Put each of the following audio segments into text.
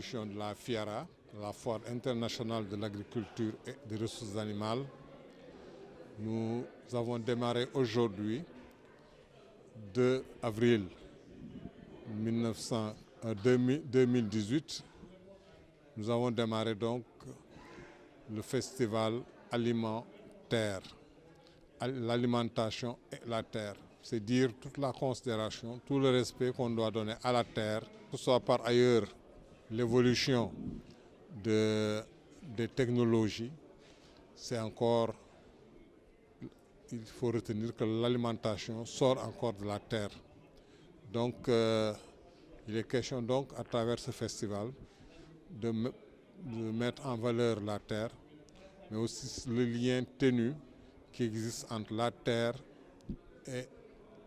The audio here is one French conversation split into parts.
édition de la FIARA, la Foire internationale de l'agriculture et des ressources animales. Nous avons démarré aujourd'hui, 2 avril 2018. Nous avons démarré donc le festival alimentaire, l'alimentation et la terre. C'est dire toute la considération, tout le respect qu'on doit donner à la terre, que ce soit par ailleurs l'évolution des technologies. C'est encore, il faut retenir que l'alimentation sort encore de la terre. Donc il est question donc à travers ce festival de mettre en valeur la terre, mais aussi le lien ténu qui existe entre la terre et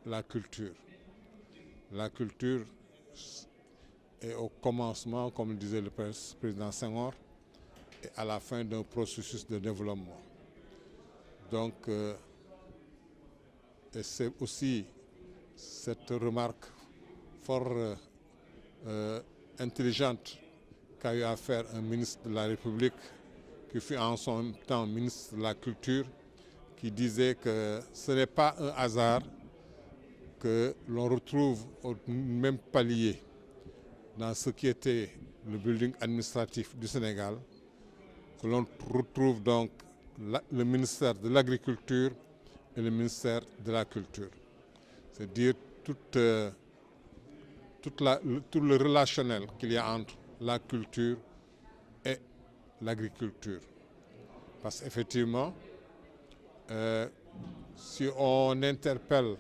la culture. La culture est au commencement, comme le disait le président Senghor, et à la fin d'un processus de développement. Donc, et c'est aussi cette remarque fort intelligente qu'a eu à faire un ministre de la République, qui fut en son temps ministre de la Culture, qui disait que ce n'est pas un hasard que l'on retrouve au même palier dans ce qui était le building administratif du Sénégal, que l'on retrouve donc le ministère de l'Agriculture et le ministère de la Culture. C'est-à-dire tout le relationnel qu'il y a entre la culture et l'agriculture. Parce qu'effectivement, si on interpelle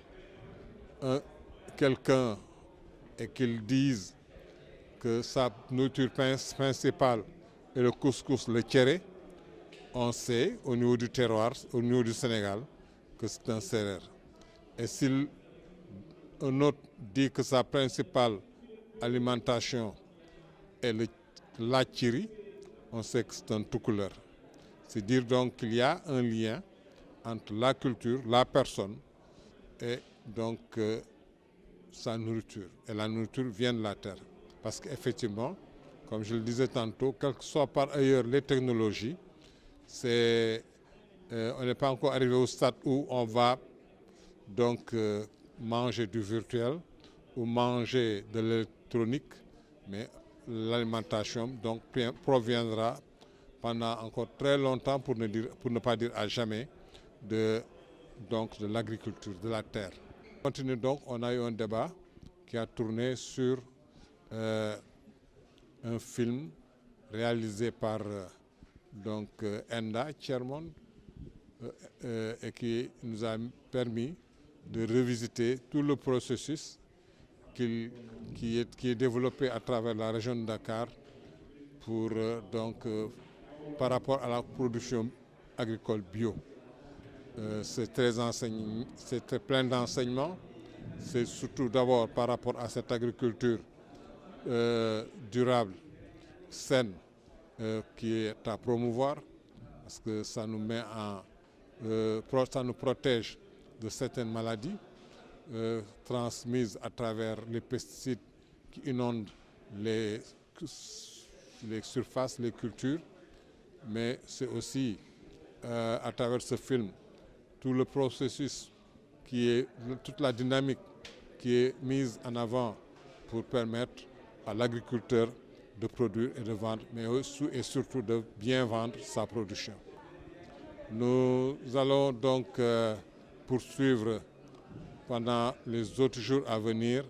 quelqu'un et qu'il dise que sa nourriture principale est le couscous, le tchéré, on sait au niveau du terroir, au niveau du Sénégal, que c'est un sérère. Et si un autre dit que sa principale alimentation est le lachiri, on sait que c'est un toucouleur. C'est dire donc qu'il y a un lien entre la culture, la personne et donc sa nourriture. Et la nourriture vient de la terre. Parce qu'effectivement, comme je le disais tantôt, quelles que soient par ailleurs les technologies, on n'est pas encore arrivé au stade où on va donc manger du virtuel ou manger de l'électronique, mais l'alimentation donc proviendra pendant encore très longtemps, pour ne pas dire à jamais, de l'agriculture, de la terre. On continue donc, on a eu un débat qui a tourné sur un film réalisé par Enda Chermon et qui nous a permis de revisiter tout le processus qui est développé à travers la région de Dakar pour par rapport à la production agricole bio. C'est très plein d'enseignements. C'est surtout d'abord par rapport à cette agriculture durable, saine, qui est à promouvoir, parce que ça nous ça nous protège de certaines maladies transmises à travers les pesticides qui inondent les surfaces, les cultures, mais c'est aussi à travers ce film tout le processus toute la dynamique qui est mise en avant pour permettre à l'agriculteur de produire et de vendre, mais aussi et surtout de bien vendre sa production. Nous allons donc poursuivre pendant les autres jours à venir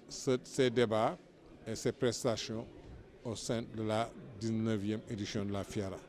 ces débats et ces prestations au sein de la 19e édition de la FIARA.